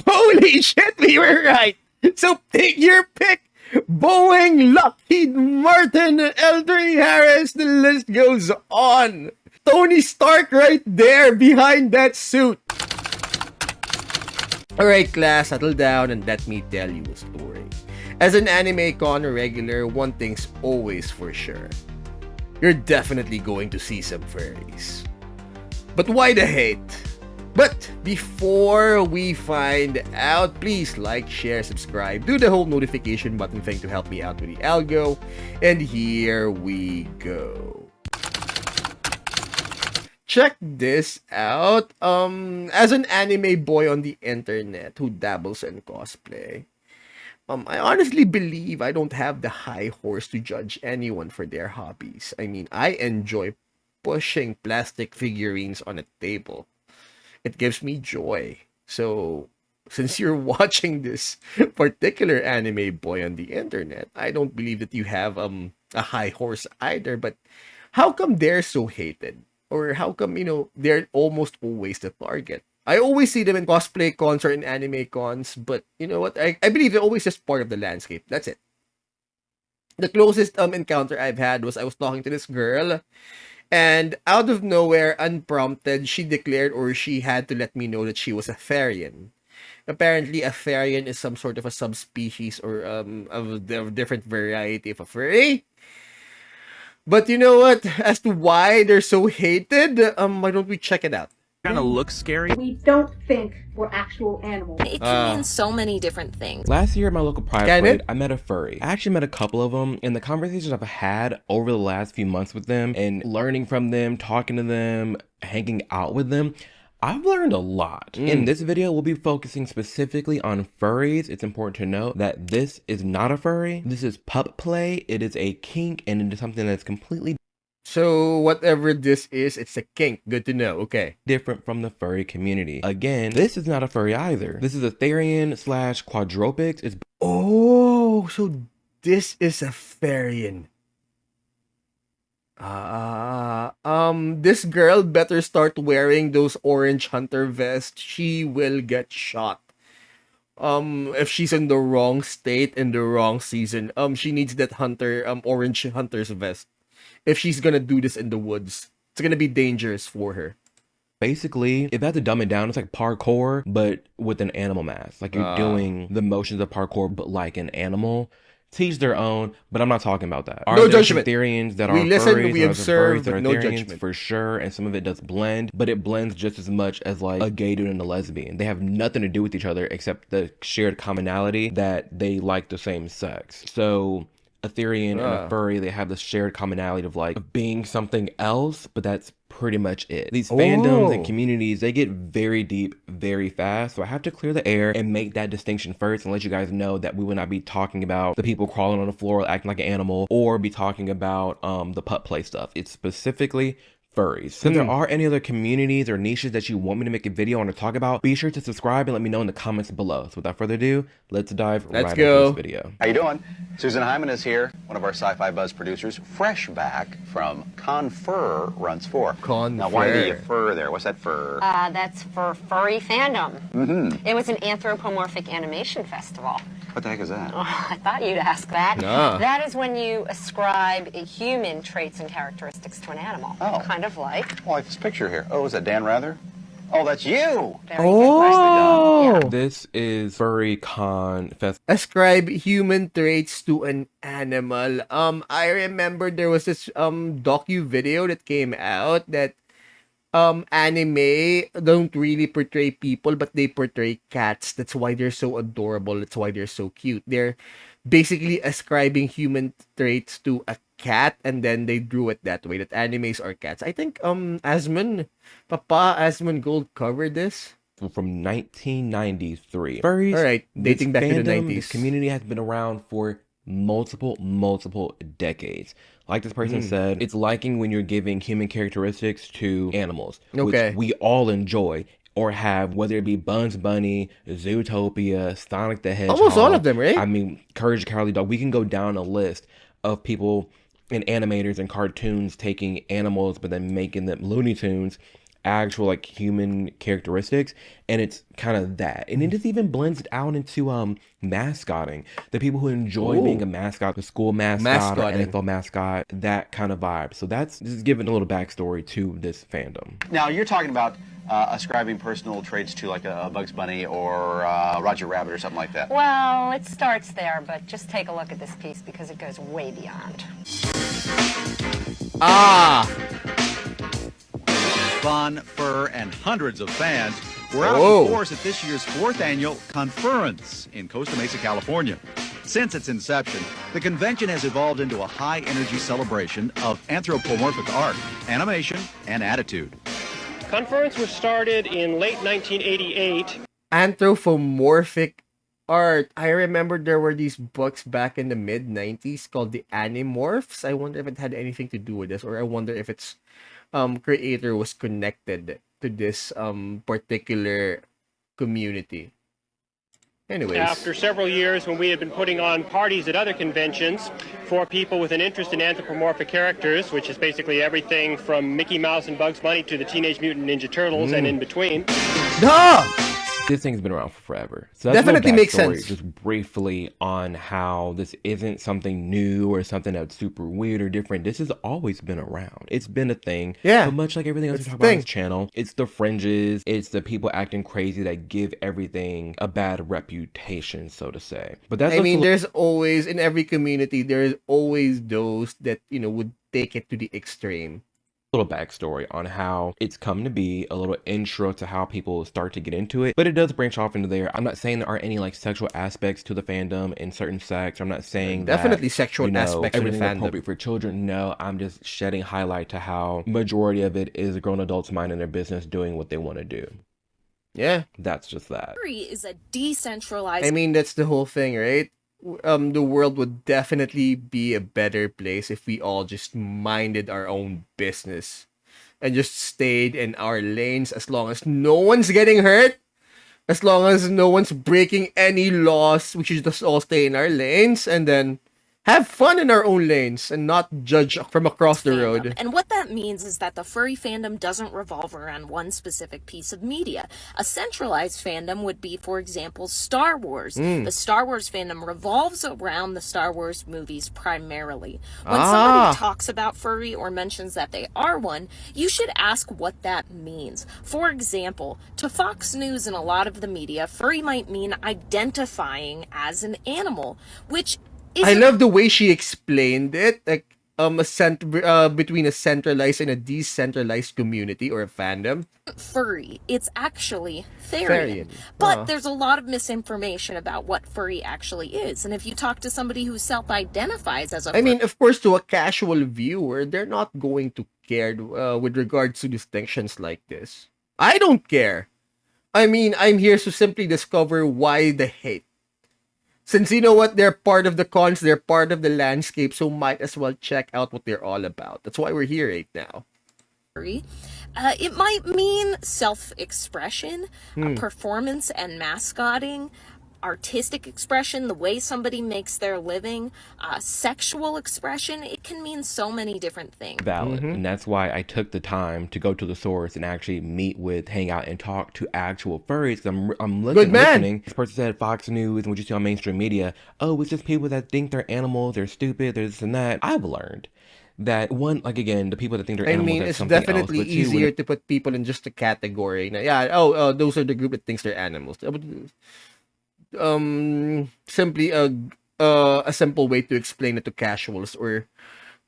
Holy shit, we were right. So take your pick. Boeing, Lockheed Martin, L3 Harris, the list goes on. Tony Stark right there behind that suit. Alright class, settle down and let me tell you a story. As an anime con regular, one thing's always for sure. You're definitely going to see some furries. But why the hate? But before we find out, please like, share, subscribe, do the whole notification button thing to help me out with the algo. And here we go. Check this out. As an anime boy on the internet who dabbles in cosplay, I honestly believe I don't have the high horse to judge anyone for their hobbies. I mean, I enjoy pushing plastic figurines on a table. It gives me joy. So, since you're watching this particular anime boy on the internet, I don't believe that you have a high horse either. But how come they're so hated? Or how come, they're almost always the target? I always see them in cosplay cons or in anime cons, but you know what? I believe they're always just part of the landscape. That's it. The closest encounter I've had was I was talking to this girl, and out of nowhere, unprompted, she declared or she had to let me know that she was a Therian. Apparently, a Therian is some sort of a subspecies or of a different variety of a furry. But you know what? As to why they're so hated, why don't we check it out? Kind of looks scary. We don't think we're actual animals. It can mean so many different things. Last year at my local pride parade, I met a furry. I actually met a couple of them, and the conversations I've had over the last few months with them and learning from them, talking to them, hanging out with them, I've learned a lot. In this video, we'll be focusing specifically on furries. It's important to note that this is not a furry. This is pup play. It is a kink, and it is something that's completely so whatever this is, it's a kink. Good to know. Okay. different from the furry community. Again, this is not a furry either. This is a Therian / quadrupeds. It's Oh, so this is a Therian. This girl better start wearing those orange hunter vests. She will get shot. If she's in the wrong state in the wrong season, she needs that orange hunter's vest. If she's gonna do this in the woods, it's gonna be dangerous for her. basically, if I had to dumb it down, it's like parkour, but with an animal mask. Like you're doing the motions of parkour, but like an animal. Teach their own, but I'm not talking about that. No judgment. Therians that We are listen, furries, we and observe, furries that but are no Therians judgment. for sure, and some of it does blend, but it blends just as much as like a gay dude and a lesbian. They have nothing to do with each other except the shared commonality that they like the same sex. So a Therian and a furry, they have this shared commonality of like being something else, but that's pretty much it. These fandoms and communities, they get very deep very fast, so I have to clear the air and make that distinction first and let you guys know that we will not be talking about the people crawling on the floor acting like an animal or be talking about the pup play stuff. It's specifically furries. So if there are any other communities or niches that you want me to make a video on or talk about, be sure to subscribe and let me know in the comments below. So without further ado, let's dive right into this video. How you doing? Susan Hyman is here, one of our Sci-Fi Buzz producers, fresh back from Fur Runs 4. Now, why the fur there? What's that fur? That's for furry fandom. It was an anthropomorphic animation festival. What the heck is that? Oh, I thought you'd ask that. Nah. That is when you ascribe human traits and characteristics to an animal. Oh. Kind of like. Oh, I like this picture here. Oh, is that Dan Rather? Oh, that's you! Very good. Oh, This is Furry Con Fest. ascribe human traits to an animal. I remember there was this docu video that came out that anime don't really portray people, but they portray cats. That's why they're so adorable. That's why they're so cute. They're basically ascribing human traits to a cat, and then they drew it that way, that animes are cats. I think Papa Asmon Gold covered this From 1993. Furries, all right, dating back to the 90s. This community has been around for multiple decades. Like this person said, it's liking when you're giving human characteristics to animals, Okay. which we all enjoy or have, whether it be Bugs Bunny, Zootopia, Sonic the Hedgehog. Almost all of them, right? I mean, Courage the Cowardly Dog. We can go down a list of people and animators and cartoons taking animals but then making them Looney Tunes actual like human characteristics, and it's kind of that. And it just even blends it out into mascotting. The people who enjoy being a mascot, the school mascot or Mascotting. NFL mascot, that kind of vibe. So that's just giving a little backstory to this fandom. Now, you're talking about ascribing personal traits to like a Bugs Bunny or Roger Rabbit or something like that. Well, it starts there, but just take a look at this piece because it goes way beyond. Ah! Fun, fur, and hundreds of fans were out Whoa. in force at this year's 4th annual Conference in Costa Mesa, California. Since its inception, the convention has evolved into a high-energy celebration of anthropomorphic art, animation, and attitude. Conference was started in late 1988. Anthropomorphic art. I remember there were these books back in the mid-90s called the Animorphs. I wonder if it had anything to do with this, or I wonder if its creator was connected to this particular community. Anyways. After several years when we had been putting on parties at other conventions for people with an interest in anthropomorphic characters, which is basically everything from Mickey Mouse and Bugs Bunny to the Teenage Mutant Ninja Turtles and in between. Duh! This thing's been around for forever. So that's Definitely a makes backstory, sense. just briefly on how this isn't something new or something that's super weird or different. This has always been around. It's been a thing. Yeah. But much like everything else we It's talk a about on thing. this channel, it's the fringes, it's the people acting crazy that give everything a bad reputation, so to say. But that's I mean, also there's always, in every community, there's always those that, would take it to the extreme. little backstory on how it's come to be, a little intro to how people start to get into it, but it does branch off into there. I'm not saying there aren't any like sexual aspects to the fandom in certain sects. I'm not saying Definitely that, sexual aspects to the everything fandom. appropriate for children. No, I'm just shedding highlight to how majority of it is grown adults minding their business, doing what they want to do. Yeah. That's just that. Furry is a decentralized. I mean, that's the whole thing, right? The world would definitely be a better place if we all just minded our own business and just stayed in our lanes as long as no one's getting hurt, as long as no one's breaking any laws. We should just all stay in our lanes and then have fun in our own lanes and not judge from across the fandom. road. And what that means is that the furry fandom doesn't revolve around one specific piece of media. A centralized fandom would be, for example, Star Wars. The Star Wars fandom revolves around the Star Wars movies primarily. When somebody talks about furry or mentions that they are one, you should ask what that means. For example, to Fox News and a lot of the media, furry might mean identifying as an animal, which I love the way she explained it, like between a centralized and a decentralized community or a fandom. Furry. It's actually Therian. Therian. But there's a lot of misinformation about what furry actually is. And if you talk to somebody who self-identifies as a I mean, of course, to a casual viewer, they're not going to care with regards to distinctions like this. I don't care. I mean, I'm here to simply discover why the hate. Since you know what, they're part of the cons, they're part of the landscape, so might as well check out what they're all about. That's why we're here right now. furry, it might mean self-expression, performance and mascotting, artistic expression, the way somebody makes their living, sexual expression. It can mean so many different things. Valid. And that's why I took the time to go to the source and actually meet with, hang out, and talk to actual furries. I'm listening. This person said Fox News and what you see on mainstream media, oh, it's just people that think they're animals, they're stupid, they're this and that. I've learned that one, like again, the people that think they're I animals, mean, that's it's something definitely else, but easier to put people in just a category. Yeah, those are the group that thinks they're animals. Simply a simple way to explain it to casuals or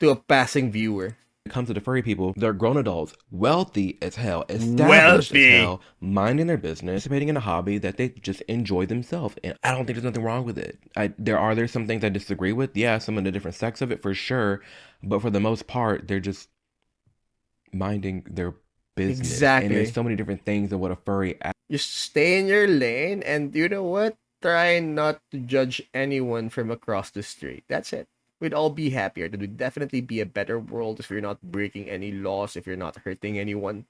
to a passing viewer. When it comes to the furry people, they're grown adults, wealthy as hell, established as hell, minding their business, participating in a hobby that they just enjoy themselves. And I don't think there's nothing wrong with it. There's some things I disagree with. Yeah, some of the different sects of it for sure. But for the most part, they're just minding their business. Exactly. And there's so many different things of what a furry Just stay in your lane, and you know what? Try not to judge anyone from across the street. That's it. We'd all be happier. It would definitely be a better world if you're not breaking any laws, if you're not hurting anyone.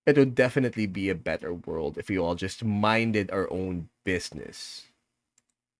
It would definitely be a better world if we all just minded our own business.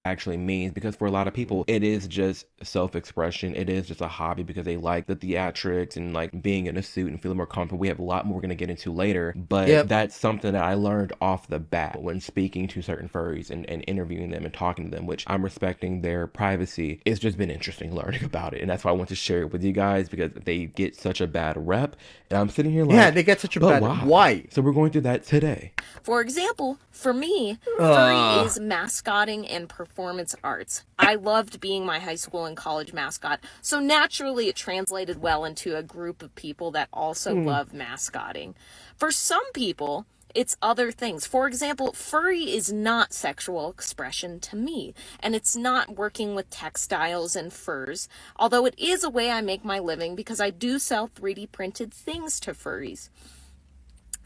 actually means, because for a lot of people it is just self-expression, it is just a hobby because they like the theatrics and like being in a suit and feeling more comfortable. We have a lot more we're going to get into later, but that's something that I learned off the bat when speaking to certain furries and interviewing them and talking to them, which I'm respecting their privacy. It's just been interesting learning about it, and that's why I want to share it with you guys, because they get such a bad rep, and I'm sitting here like, yeah, they get such a bad why? So we're going through that today. For example, for me, furry is mascotting and performance arts. I loved being my high school and college mascot, so naturally it translated well into a group of people that also love mascotting. For some people, it's other things. For example, furry is not sexual expression to me, and it's not working with textiles and furs, although it is a way I make my living because I do sell 3D printed things to furries.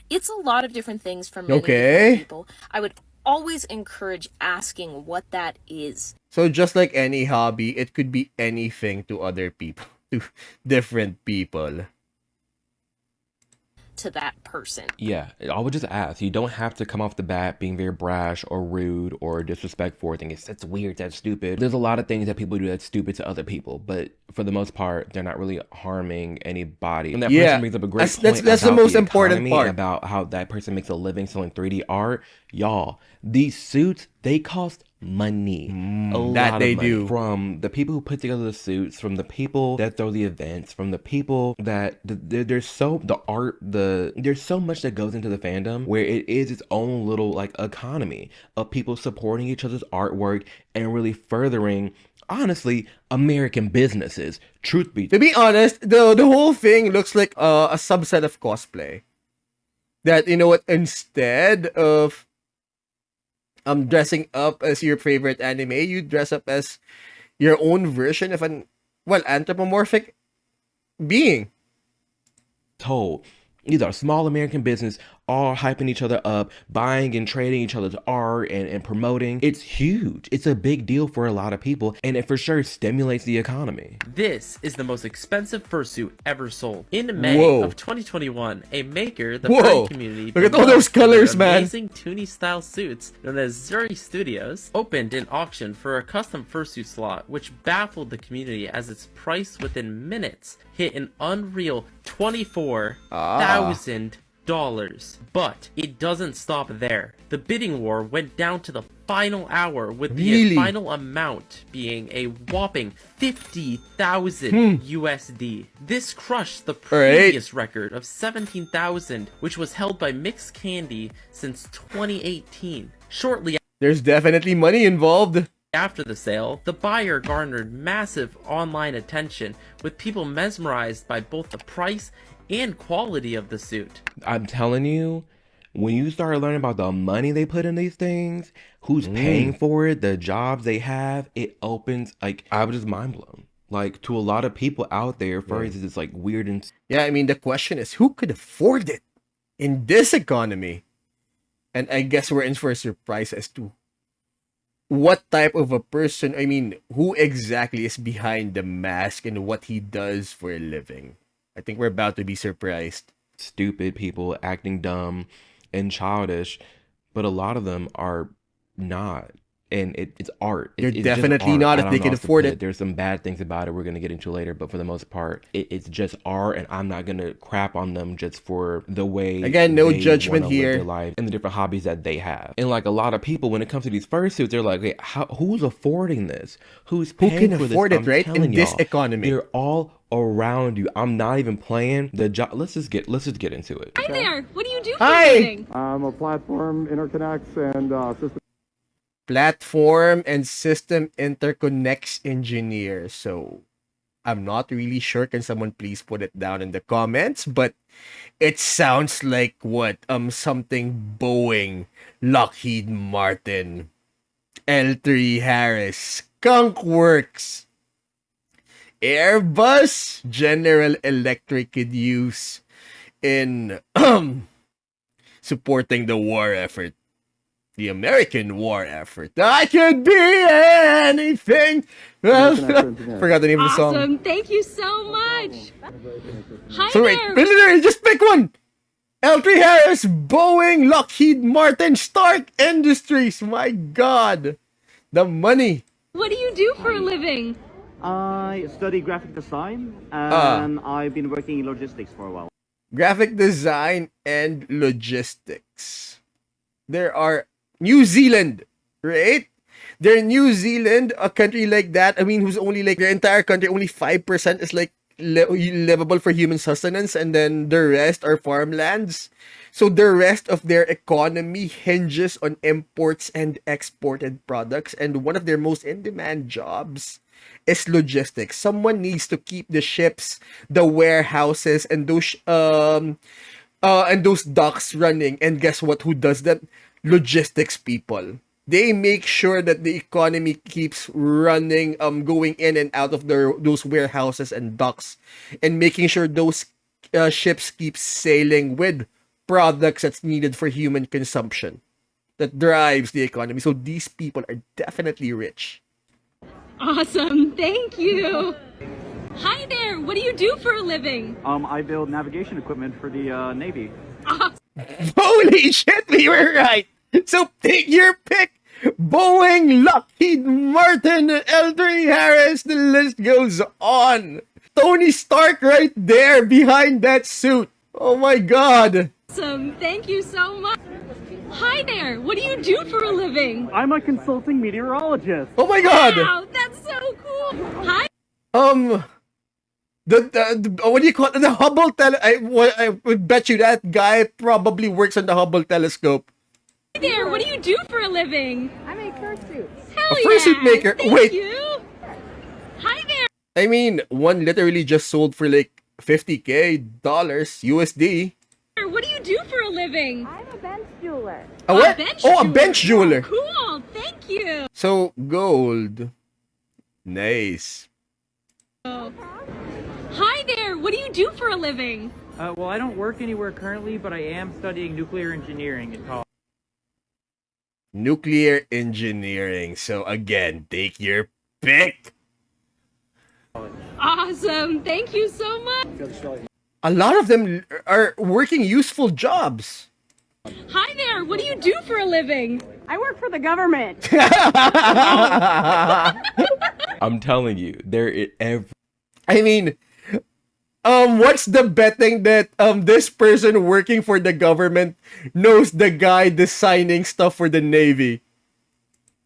It's a lot of different things for many different people. I would always encourage asking what that is. So just like any hobby, it could be anything to other people, to different people. To that person. Yeah, I would just ask. You don't have to come off the bat being very brash or rude or disrespectful or thinking that's weird, that's stupid. There's a lot of things that people do that's stupid to other people, but for the most part, they're not really harming anybody. And that person brings up a great point. That's the most important part. About how that person makes a living selling 3D art. Y'all, these suits, they cost money. A lot of money. From the people who put together the suits, from the people that throw the events, from the people that there's so much that goes into the fandom, where it is its own little like economy of people supporting each other's artwork and really furthering, honestly, American businesses. Truth be to be honest, the whole thing looks like a subset of cosplay. That, you know what, instead of dressing up as your favorite anime, you dress up as your own version of an anthropomorphic being. Told. These are small American business, all hyping each other up, buying and trading each other's art and promoting. It's huge. It's a big deal for a lot of people, and it for sure stimulates the economy. This is the most expensive fursuit ever sold. In May of 2021, a maker, the furry community, look at all those colors, man. Amazing Toonie style suits known as Zuri Studios, opened an auction for a custom fursuit slot, which baffled the community as its price within minutes hit an unreal $24,000. But it doesn't stop there. The bidding war went down to the final hour, with the final amount being a whopping 50,000 USD. This crushed the previous record of 17,000, which was held by Mixed Candy since 2018. Shortly, there's definitely money involved. After the sale, the buyer garnered massive online attention, with people mesmerized by both the price and quality of the suit. I'm telling you, when you start learning about the money they put in these things, who's paying for it, the jobs they have, it opens, like, I was just mind blown. Like, to a lot of people out there, furries is just like weird and... Yeah, I mean, the question is, who could afford it in this economy? And I guess we're in for a surprise as to what type of a person, I mean, who exactly is behind the mask and what he does for a living. I think we're about to be surprised. Stupid people acting dumb and childish, but a lot of them are not. And it's art. They're definitely not if they can afford it. There's some bad things about it we're going to get into later, but for the most part, it's just art, and I'm not going to crap on them just for the way. Again, no judgment here. Their life and the different hobbies that they have. And like a lot of people, when it comes to these fursuits, they're like, hey, who's affording this? Who's paying for this? Who can afford it, right? In this economy. They're all around you. I'm not even playing the job. Let's just get into it. Hi there. What do you do for a living? I'm a platform interconnects and system. Platform and system interconnects engineer. So I'm not really sure. Can someone please put it down in the comments? But it sounds like what? Something Boeing, Lockheed Martin, L3 Harris, Skunk Works, Airbus, General Electric could use in supporting the war effort. The American war effort. I could be anything. Forgot the name of the song. Awesome. Thank you so much. Hi so there. Wait, literally, just pick one. L3 Harris, Boeing, Lockheed Martin, Stark Industries. My God. The money. What do you do for a living? I study graphic design and I've been working in logistics for a while. Graphic design and logistics. There are New Zealand, right? They're in New Zealand, a country like that. I mean, who's only like their entire country, only 5% is like livable for human sustenance, and then the rest are farmlands. So the rest of their economy hinges on imports and exported products, and one of their most in-demand jobs is logistics. Someone needs to keep the ships, the warehouses, and those docks running. And guess what? Who does that? Logistics people. They make sure that the economy keeps running, going in and out of those warehouses and docks, and making sure those ships keep sailing with products that's needed for human consumption. That drives the economy. So these people are definitely rich. Awesome, thank you. Hi there, what do you do for a living? I build navigation equipment for the Navy. Holy shit, we were right. So take your pick. Boeing, Lockheed Martin, L3 Harris, the list goes on. Tony Stark right there behind that suit. Oh my god. Awesome, thank you so much. Hi there, what do you do for a living? I'm a consulting meteorologist. Oh my god. Wow, that's so cool. Hi. What do you call it? The Hubble I would bet you that guy probably works on the Hubble telescope. Hi there, what do you do for a living? I make fursuits. Hell A fursuit maker. Thank Wait. you. Hi there. I mean, one literally just sold for like $50K USD. What do you do for a living? I'm a bench jeweler. A what? A bench jeweler. Cool, thank you. So, gold. Nice. Hi there, what do you do for a living? Well, I don't work anywhere currently, but I am studying nuclear engineering in college. Nuclear engineering. So, again, take your pick. Awesome, thank you so much. A lot of them are working useful jobs. Hi there, what do you do for a living? I work for the government. I'm telling you, I mean, what's the betting that this person working for the government knows the guy designing stuff for the Navy?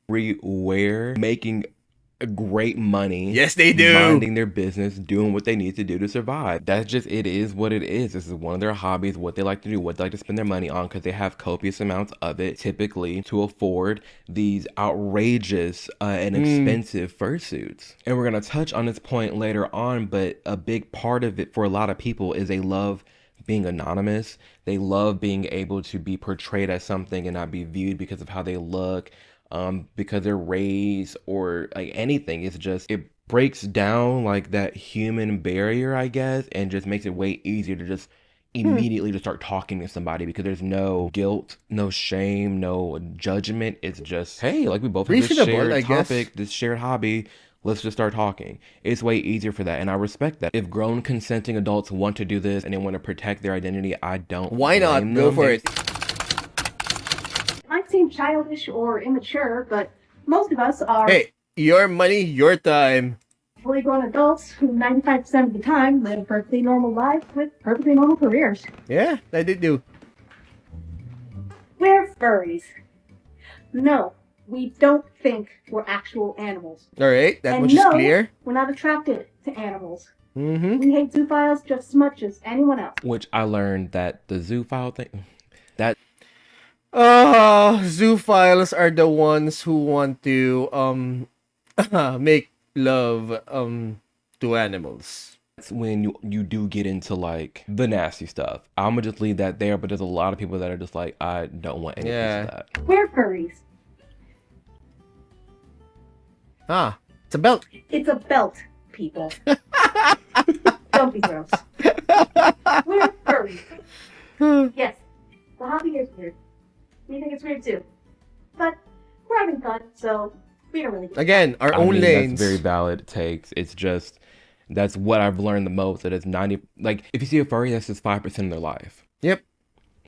Everywhere, making great money. Yes, they do. Minding their business, doing what they need to do to survive. That's just, it is what it is. This is one of their hobbies, what they like to do, what they like to spend their money on, because they have copious amounts of it, typically, to afford these outrageous and expensive fursuits. And we're going to touch on this point later on, but a big part of it for a lot of people is they love being anonymous. They love being able to be portrayed as something and not be viewed because of how they look, because they're raised or like anything. It's just, it breaks down like that human barrier, I guess, and just makes it way easier to just immediately to start talking to somebody, because there's no guilt, no shame, no judgment. It's just, hey, like we both have this shared topic, this shared hobby. Let's just start talking. It's way easier for that, and I respect that. If grown consenting adults want to do this and they want to protect their identity, I don't. Why not? Go for it. Might seem childish or immature, but most of us are Hey, your money, your time. fully grown adults who 95% of the time live perfectly normal lives with perfectly normal careers. Yeah, I did do. We're furries. No, we don't think we're actual animals. Alright, that And much is no, clear. we're not attracted to animals. Mm-hmm. We hate zoophiles just as much as anyone else. Which I learned that the zoophile thing, that zoophiles are the ones who want to make love to animals. that's when you do get into like the nasty stuff. I'm gonna just leave that there, but there's a lot of people that are just like, I don't want any piece of that. We're furries. It's a belt. It's a belt, people. Don't be gross. We're furries. Yes, the hobby is weird. We think it's weird too. But we're having fun, so we don't really care. Again, our own lanes. That's very valid takes. It's just, that's what I've learned the most. That it's 90, like if you see a furry, that's just 5% of their life. Yep.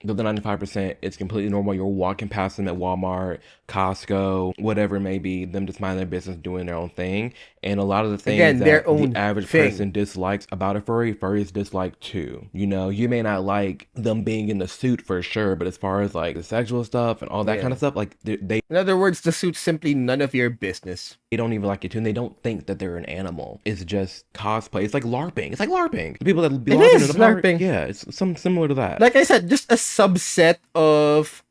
The other 95%, it's completely normal. You're walking past them at Walmart, Costco, whatever it may be, them just minding their business, doing their own thing. And a lot of the things Again, their that own the average thing. person dislikes about a furry, furries dislike too. You know, you may not like them being in the suit for sure, but as far as like the sexual stuff and all that kind of stuff, like they in other words, the suit's simply none of your business. They don't even like it too, and they don't think that they're an animal. It's just cosplay. It's like LARPing. It's like LARPing. The people that be LARPing in the park, LARPing. yeah, it's some similar to that. Like I said, just a subset of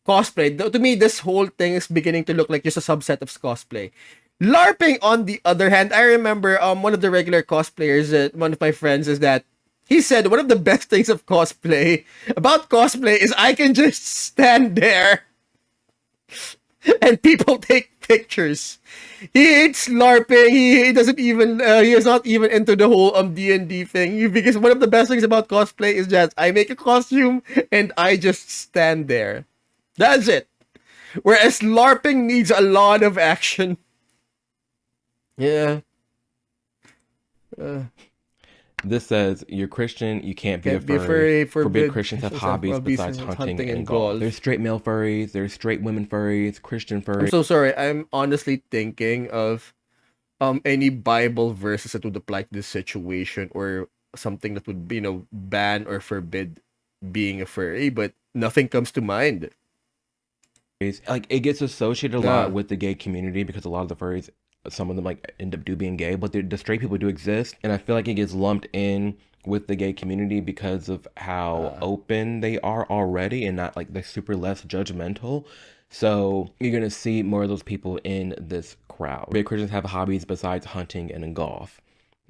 cosplay. To me, this whole thing is beginning to look like just a subset of cosplay. LARPing, on the other hand, I remember one of the regular cosplayers, one of my friends, is that he said one of the best things of cosplay about cosplay is I can just stand there and people take pictures. He hates LARPing. He doesn't even he is not even into the whole D&D thing, because one of the best things about cosplay is that I make a costume and I just stand there. That's it. Whereas LARPing needs a lot of action. Yeah. This says, you're Christian, you can't be a furry. Forbid Christians have hobbies besides hunting and golf. There's straight male furries, there's straight women furries, Christian furries. I'm so sorry. I'm honestly thinking of any Bible verses that would apply to this situation, or something that would, ban or forbid being a furry, but nothing comes to mind. Like, it gets associated a lot with the gay community because a lot of the furries, some of them like end up being gay, but the straight people do exist, and I feel like it gets lumped in with the gay community because of how open they are already, and not like they're super less judgmental. So you're gonna see more of those people in this crowd. Gay Christians have hobbies besides hunting and golf.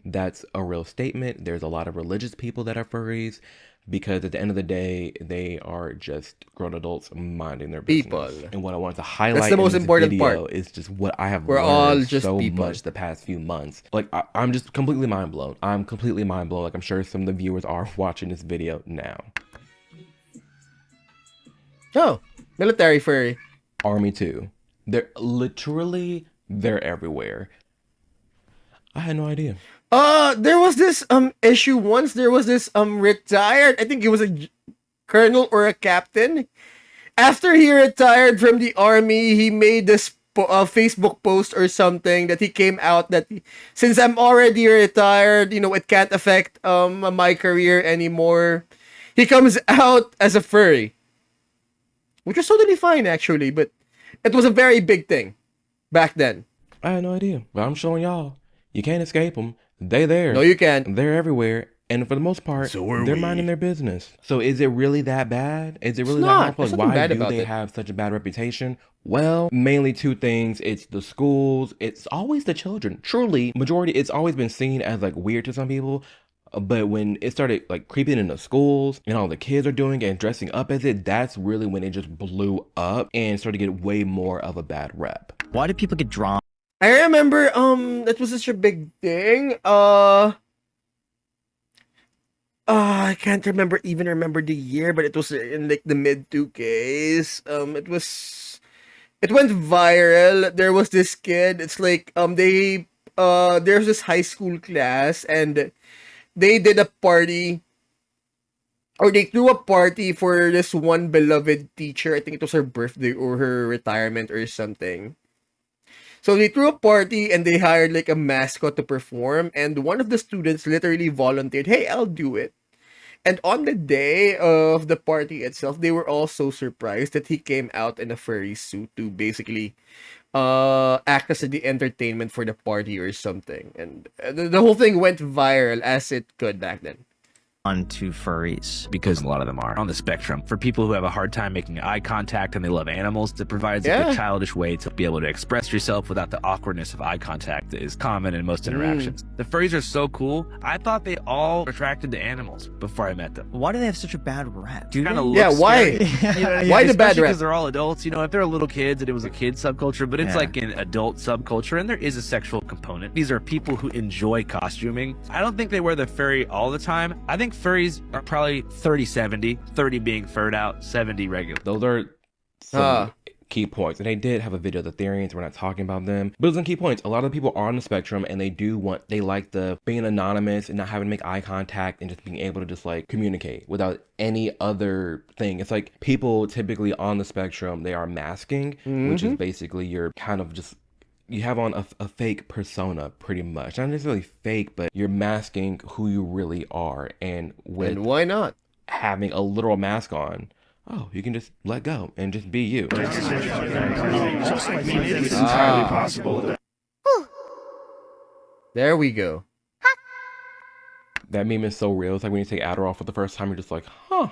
That's a real statement. There's a lot of religious people that are furries, because at the end of the day, they are just grown adults minding their business. And what I wanted to highlight That's the most in this important video part. is just what I have We're learned all just so people. much the past few months. Like, I'm just completely mind blown. I'm completely mind blown. Like, I'm sure some of the viewers are watching this video now. Oh, military furry. Army too. They're everywhere. I had no idea. There was this issue once. There was this retired, I think it was a colonel or a captain. After he retired from the army, he made this Facebook post or something that he came out that since I'm already retired, it can't affect my career anymore. He comes out as a furry, which was totally fine actually, but it was a very big thing back then. I had no idea, but I'm showing y'all. You can't escape them. They there. No, you can't. They're everywhere. And for the most part, they're minding their business. So is it really that bad? Is it really that harmful? Like, why do they have such a bad reputation? Well, mainly two things. It's the schools. It's always the children. Truly, majority, it's always been seen as like weird to some people. But when it started like creeping into schools and all the kids are doing it and dressing up as it, that's really when it just blew up and started to get way more of a bad rep. Why do people get drawn? I remember that was such a big thing. I can't remember the year, but it was in like the mid 2Ks. It went viral. There was this kid. It's like there's this high school class, and they did a party, or they threw a party for this one beloved teacher. I think it was her birthday or her retirement or something. So they threw a party and they hired like a mascot to perform, and one of the students literally volunteered, "Hey, I'll do it." And on the day of the party itself, they were all so surprised that he came out in a furry suit to basically act as the entertainment for the party or something. And the whole thing went viral as it could back then. Onto furries, because a lot of them are on the spectrum. For people who have a hard time making eye contact and they love animals, it provides a good childish way to be able to express yourself without the awkwardness of eye contact that is common in most interactions. The furries are so cool. I thought they all attracted to animals before I met them. Why do they have such a bad rep? Do they? Why? Why the bad rep? Because they're all adults. If they're little kids and it was a kid subculture, but it's like an adult subculture, and there is a sexual component. These are people who enjoy costuming. I don't think they wear the furry all the time. I think furries are probably 30-70, 30 being furred out, 70 regular. Those are some key points. And they did have a video of the Therians. We're not talking about them, but it was in key points. A lot of the people are on the spectrum and they like the being anonymous and not having to make eye contact and just being able to just like communicate without any other thing. It's like people typically on the spectrum, they are masking, which is basically you're kind of just, you have on a fake persona pretty much. Not necessarily fake, but you're masking who you really are. And why not? Having a literal mask on, oh, you can just let go and just be you. It's entirely possible. There we go. That meme is so real. It's like when you take Adderall for the first time, you're just like, huh.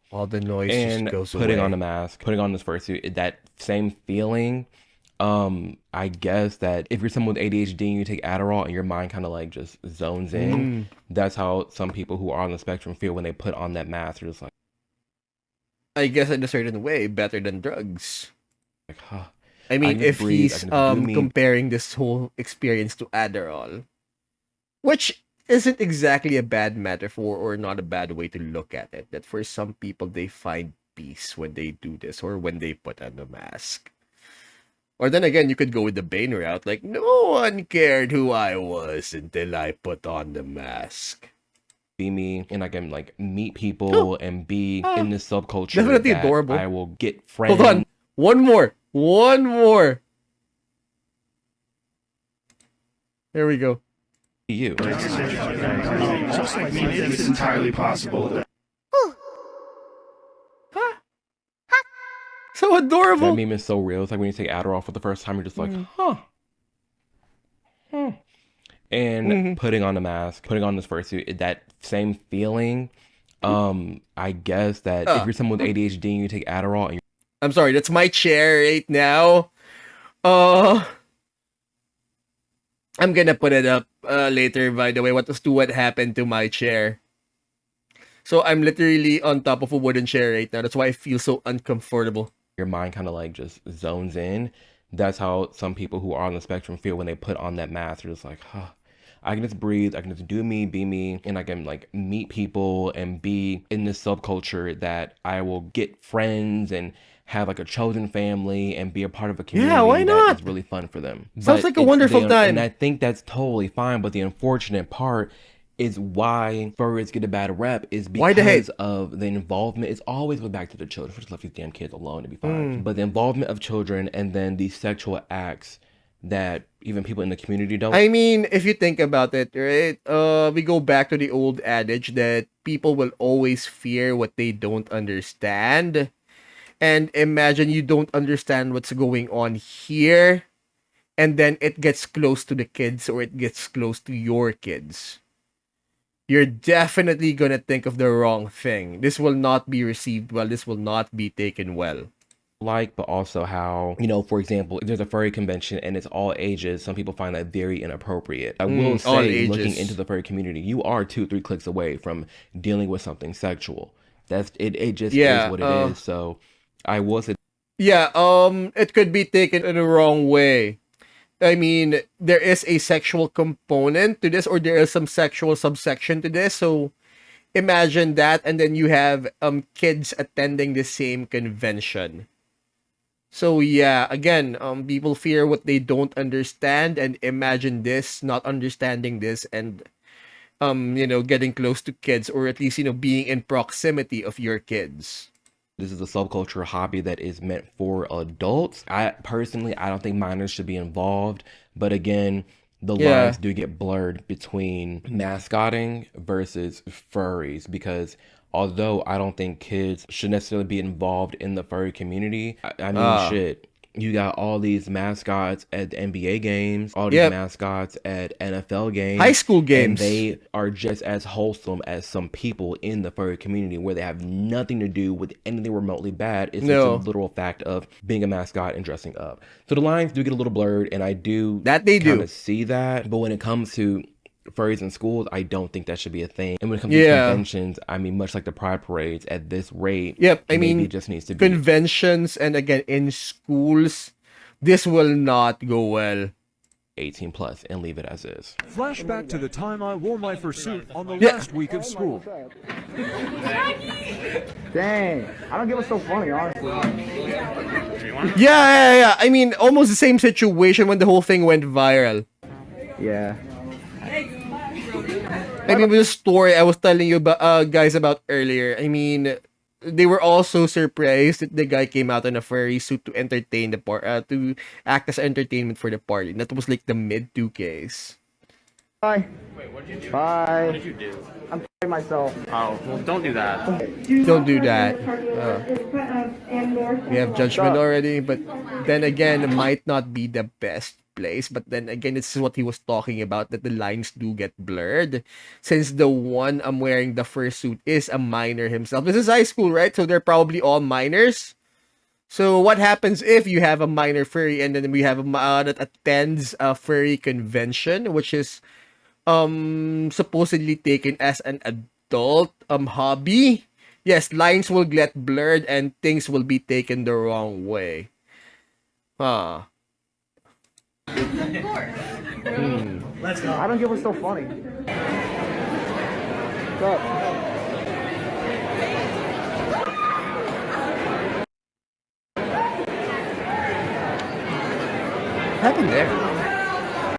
All the noise And just goes putting away. on a mask, putting on this fursuit, that same feeling. I guess that if you're someone with ADHD and you take Adderall and your mind kind of like just zones in, that's how some people who are on the spectrum feel when they put on that mask. They're just like, I guess in a certain way, better than drugs. huh. I mean, can if breathe, he's I can do me. comparing this whole experience to Adderall, which isn't exactly a bad metaphor or not a bad way to look at it, that for some people they find peace when they do this or when they put on the mask. Or then again, you could go with the Bane route, like, no one cared who I was until I put on the mask. Be me, and I can like meet people and be in this subculture. Definitely that adorable. I will get friends. Hold on. One more. There we go. You. It's entirely possible. So adorable. That meme is so real. It's like when you take Adderall for the first time, you're just like, huh. And putting on a mask, putting on this fursuit, that same feeling. I guess that if you're someone with ADHD and you take Adderall and I'm sorry, that's my chair right now. I'm gonna put it up later, by the way, what happened to my chair. So I'm literally on top of a wooden chair right now. That's why I feel so uncomfortable. your mind kind of like just zones in. That's how some people who are on the spectrum feel when they put on that mask. They're just like, huh, I can just breathe, I can just do me, be me, and I can like meet people and be in this subculture that I will get friends and have like a chosen family and be a part of a community. Yeah, why not? It's really fun for them. Sounds like a wonderful time. And I think that's totally fine, but the unfortunate part is why furries get a bad rep is because of the involvement. It's always go back to the children. Just let these damn kids alone to be fine. But the involvement of children and then the sexual acts that even people in the community don't. I mean, if you think about it, right? We go back to the old adage that people will always fear what they don't understand. And imagine you don't understand what's going on here, and then it gets close to the kids or it gets close to your kids. You're definitely gonna think of the wrong thing. This will not be received well. This will not be taken well. But also how, you know, for example, if there's a furry convention and it's all ages, some people find that very inappropriate. I will say, looking into the furry community, you are 2-3 clicks away from dealing with something sexual. That's it. It just is what it is. So I will say, it could be taken in the wrong way. I mean, there is a sexual component to this, or there is some sexual subsection to this. So imagine that, and then you have kids attending the same convention. So yeah, again, people fear what they don't understand, and imagine this, not understanding this, and getting close to kids, or at least being in proximity of your kids. This is a subculture hobby that is meant for adults. I don't think minors should be involved. But again, the lines do get blurred between mascotting versus furries, because although I don't think kids should necessarily be involved in the furry community, I mean, shit. You got all these mascots at the NBA games, all these mascots at NFL games, high school games, and they are just as wholesome as some people in the furry community, where they have nothing to do with anything remotely bad. It's just a literal fact of being a mascot and dressing up. So the lines do get a little blurred, and I do kind of see that. But when it comes to furries in schools, I don't think that should be a thing. And when it comes to conventions, I mean, much like the pride parades, at this rate, I mean, it just needs to be conventions, and again in schools, this will not go well. 18 plus and leave it as is. Flashback to the time I wore my fursuit on the Yeah. last week of school. Dang, I don't get what's so funny, honestly. Yeah. I mean, almost the same situation when the whole thing went viral. Yeah. I mean, with the story I was telling you about, guys, about earlier. I mean, they were all so surprised that the guy came out in a furry suit to entertain the to act as entertainment for the party. That was like the mid 2Ks. Bye. Wait, what did you do? Bye. What did you do? I'm f***ing myself. Oh, well, don't do that. Don't do that. We have judgment already, but then again, it might not be the best place. But then again, this is what he was talking about, that the lines do get blurred. Since the one I'm wearing the fursuit is a minor himself. This is high school, right? So they're probably all minors. So what happens if you have a minor furry and then we have a that attends a furry convention, which is supposedly taken as an adult hobby? Yes, lines will get blurred and things will be taken the wrong way. Huh. Of course. Let's go. I don't get what's so funny. What's up? What happened there?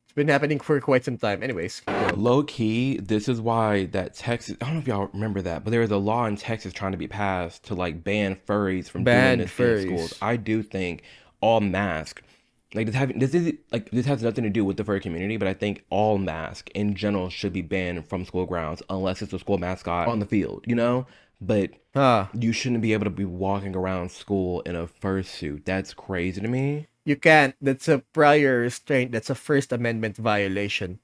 It's been happening for quite some time. Anyways. Low key, this is why that Texas, I don't know if y'all remember that, but there was a law in Texas trying to be passed to like ban furries from doing this in schools. I do think all masks, like this has nothing to do with the furry community, but I think all masks in general should be banned from school grounds unless it's a school mascot on the field, you know? But you shouldn't be able to be walking around school in a fursuit. That's crazy to me. You can't. That's a prior restraint. That's a First Amendment violation.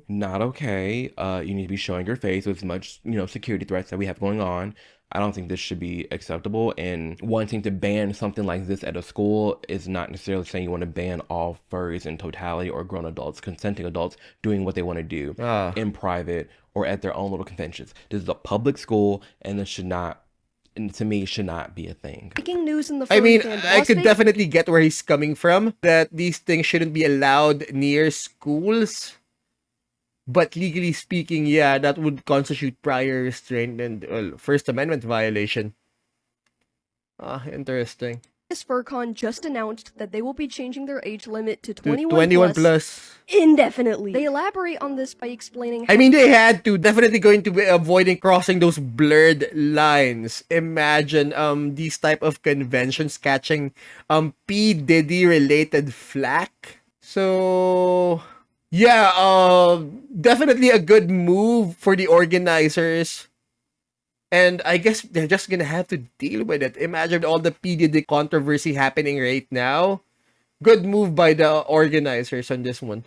Not okay. You need to be showing your face with as much, security threats that we have going on. I don't think this should be acceptable, and wanting to ban something like this at a school is not necessarily saying you want to ban all furries in totality or grown adults, consenting adults doing what they want to do in private or at their own little conventions. This is a public school, and this should not, and to me, should not be a thing. Breaking news in the I mean, I could definitely get where he's coming from, that these things shouldn't be allowed near schools. But legally speaking, yeah, that would constitute prior restraint and First Amendment violation. Interesting. This FurCon just announced that they will be changing their age limit to 21, 21 plus indefinitely. They elaborate on this by explaining I mean, they had to. Definitely going to be avoiding crossing those blurred lines. Imagine these type of conventions catching P. Diddy related flack. So yeah, definitely a good move for the organizers. And I guess they're just gonna have to deal with it. Imagine all the P. Diddy controversy happening right now. Good move by the organizers on this one.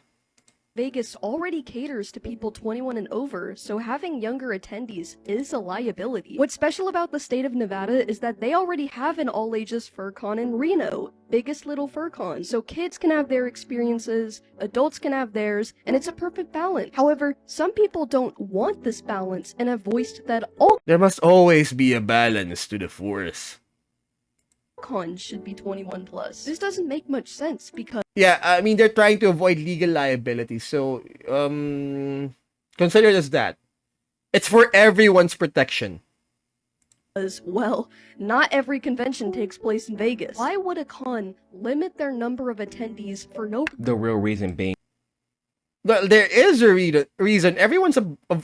Vegas already caters to people 21 and over, so having younger attendees is a liability. What's special about the state of Nevada is that they already have an all-ages FurCon in Reno, biggest little FurCon, so kids can have their experiences, adults can have theirs, and it's a perfect balance. However, some people don't want this balance and have voiced that all There must always be a balance to the force. cons should be 21 plus. This doesn't make much sense because Yeah, I mean, they're trying to avoid legal liability. So, consider this that. It's for everyone's protection. well, not every convention takes place in Vegas. Why would a con limit their number of attendees for no The real reason being, Well, there is a reason. Everyone's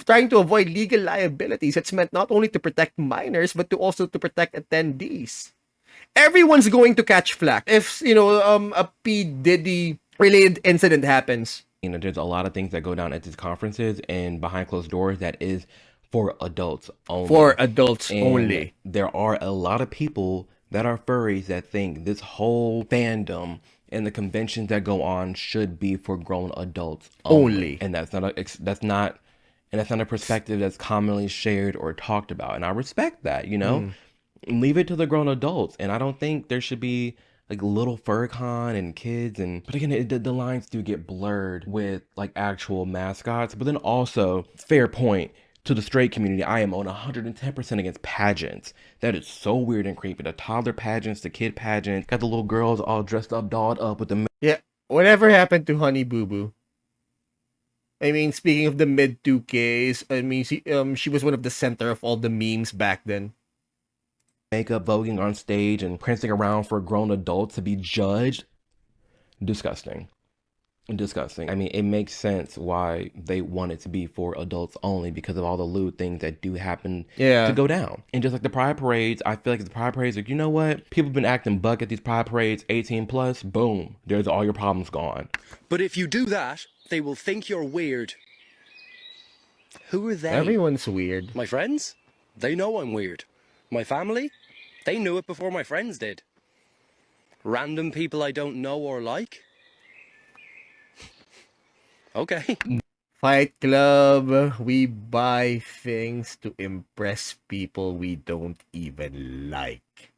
trying to avoid legal liabilities. It's meant not only to protect minors, but also to protect attendees. Everyone's going to catch flack if, a P. Diddy related incident happens. there's a lot of things that go down at these conferences and behind closed doors that is for adults only. For adults And only. There are a lot of people that are furries that think this whole fandom and the conventions that go on should be for grown adults only. And that's not a perspective that's commonly shared or talked about. And I respect that, Leave it to the grown adults. And I don't think there should be like little FurCon and kids. But again, the lines do get blurred with like actual mascots. But then also, fair point to the straight community, I am on 110% against pageants. That is so weird and creepy. The toddler pageants, the kid pageants, got the little girls all dressed up, dolled up with the... Yeah. Whatever happened to Honey Boo Boo? I mean, speaking of the mid 2Ks, I mean, she was one of the center of all the memes back then. Makeup, voguing on stage, and prancing around for grown adults to be judged. Disgusting. Disgusting. I mean, it makes sense why they want it to be for adults only because of all the lewd things that do happen to go down. And just like the pride parades, I feel like the pride parades, like, you know what? People have been acting buck at these pride parades, 18 plus, boom, there's all your problems gone. But if you do that, they will think you're weird. Who are they? Everyone's weird. My friends? They know I'm weird. My family? They knew it before my friends did. Random people I don't know or like? Okay. Fight Club, we buy things to impress people we don't even like.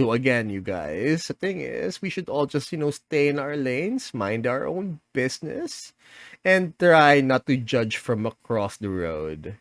So again, you guys, the thing is, we should all just, stay in our lanes, mind our own business, and try not to judge from across the road.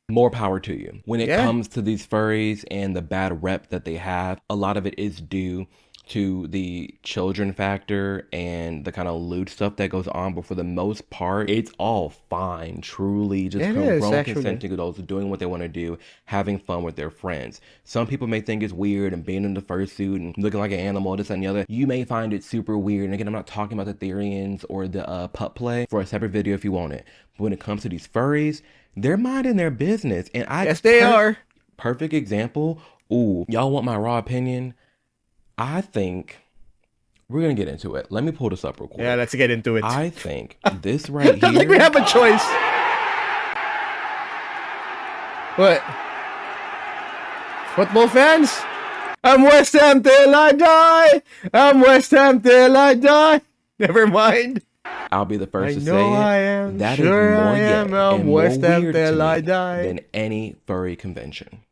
More power to you. When it comes to these furries and the bad rep that they have, a lot of it is due to the children factor and the kind of lewd stuff that goes on, but for the most part, it's all fine. Truly, just grown consenting adults doing what they want to do, having fun with their friends. Some people may think it's weird and being in the fursuit and looking like an animal, this and the other. You may find it super weird. And again, I'm not talking about the Therians or the pup play for a separate video if you want it. But when it comes to these furries, they're minding their business. And yes, they are. Perfect example. Ooh, y'all want my raw opinion? I think we're going to get into it. Let me pull this up real quick. Yeah, let's get into it. I think this right here. I don't think we have a choice. What? Football fans? I'm West Ham till I die. I'm West Ham till I die. Never mind. I'll be the first to say I am. That sure is more I am. gay I'm and West more Ham weird till to I me die. than any furry convention.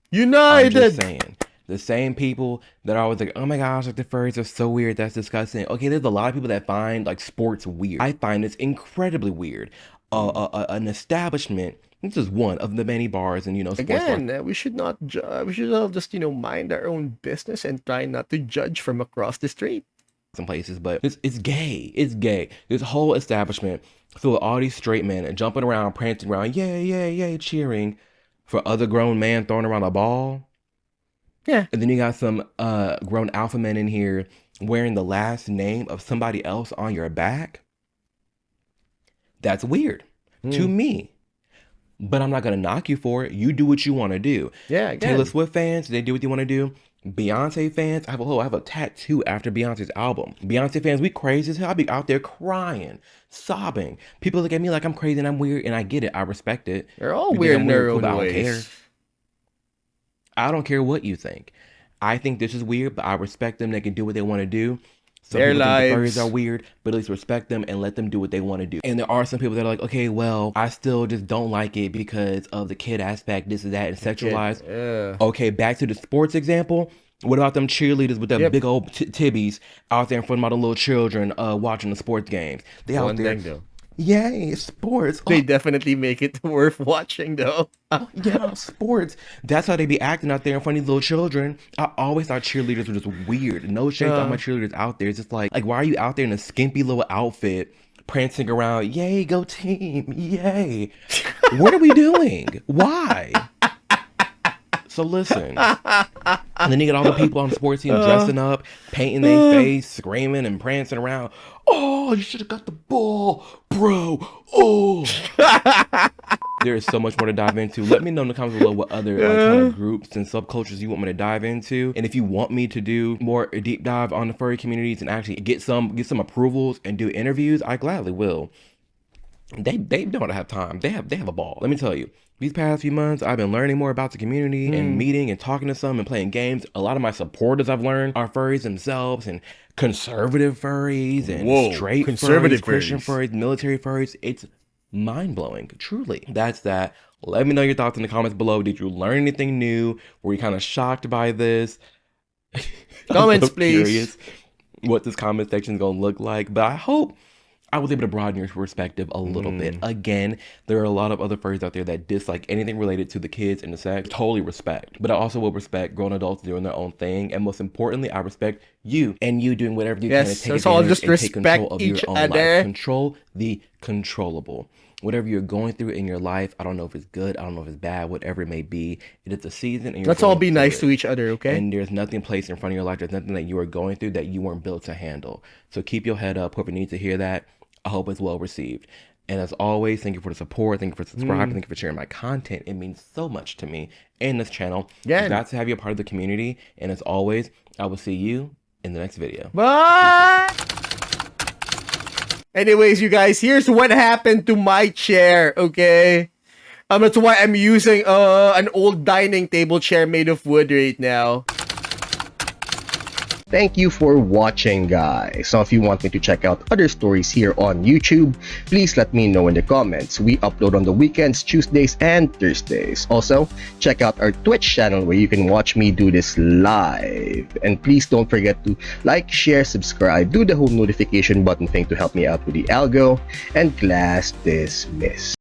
United. I'm just saying. The same people that are always like, oh my gosh, like the furries are so weird, that's disgusting. Okay, there's a lot of people that find like sports weird. I find this incredibly weird. An establishment, this is one of the many bars and sports Again, bars. we should not we should all just mind our own business and try not to judge from across the street. Some places, but it's gay. It's gay. This whole establishment full of all these straight men jumping around, prancing around, yay, yay, yay, cheering for other grown man throwing around a ball. Yeah. And then you got some grown alpha men in here wearing the last name of somebody else on your back. That's weird to me. But I'm not going to knock you for it. You do what you want to do. Yeah, again. Taylor Swift fans, they do what they want to do. Beyonce fans, I have a tattoo after Beyonce's album. Beyonce fans, we crazy as hell. I'll be out there crying, sobbing. People look at me like I'm crazy and I'm weird, and I get it. I respect it. They're all weird in their own I don't ways. care. I don't care what you think. I think this is weird, but I respect them. They can do what they want to do. Some Their people think lives. the furries are weird, but at least respect them and let them do what they want to do. And there are some people that are like, okay, well, I still just don't like it because of the kid aspect, this and that, and sexualized. Okay, back to the sports example. What about them cheerleaders with them big old tibbies out there in front of all the little children watching the sports games? They out there. Thing, though. Yay, sports. They definitely make it worth watching, though. Yeah, sports. That's how they be acting out there in front of these little children. I always thought cheerleaders were just weird. No shade on my cheerleaders out there. It's just like, why are you out there in a skimpy little outfit, prancing around? Yay, go team. Yay. What are we doing? Why? So listen. And then you get all the people on the sports team dressing up, painting their face, screaming and prancing around. Oh, you should have got the ball, bro. Oh. There is so much more to dive into. Let me know in the comments below what other kind of groups and subcultures you want me to dive into. And if you want me to do more deep dive on the furry communities and actually get some approvals and do interviews, I gladly will. They don't have time. They have a ball. Let me tell you. These past few months, I've been learning more about the community and meeting and talking to some and playing games. A lot of my supporters I've learned are furries themselves and conservative furries and straight conservative furries, Christian furries, military furries. It's mind-blowing, truly. That's that. Let me know your thoughts in the comments below. Did you learn anything new? Were you kind of shocked by this? Comments, I'm so please. Curious what this comment section is going to look like. But I hope I was able to broaden your perspective a little bit. Again, there are a lot of other furries out there that dislike anything related to the kids and the sex. Totally respect. But I also will respect grown adults doing their own thing. And most importantly, I respect you and you doing whatever you can to take advantage and take control of your own life. Control the controllable. Whatever you're going through in your life, I don't know if it's good, I don't know if it's bad, whatever it may be, it is a season. And let's all be nice to each other, okay? And there's nothing placed in front of your life, there's nothing that you are going through that you weren't built to handle. So keep your head up. Whoever needs to hear that, I hope it's well received. And as always, thank you for the support, thank you for subscribing, thank you for sharing my content. It means so much to me and this channel. Yeah. Glad to have you a part of the community. And as always, I will see you in the next video. Bye! Anyways, you guys, here's what happened to my chair, okay? That's why I'm using an old dining table chair made of wood right now. Thank you for watching, guys. So if you want me to check out other stories here on YouTube, please let me know in the comments. We upload on the weekends, Tuesdays, and Thursdays. Also, check out our Twitch channel where you can watch me do this live. And please don't forget to like, share, subscribe, do the whole notification button thing to help me out with the algo, and class dismissed.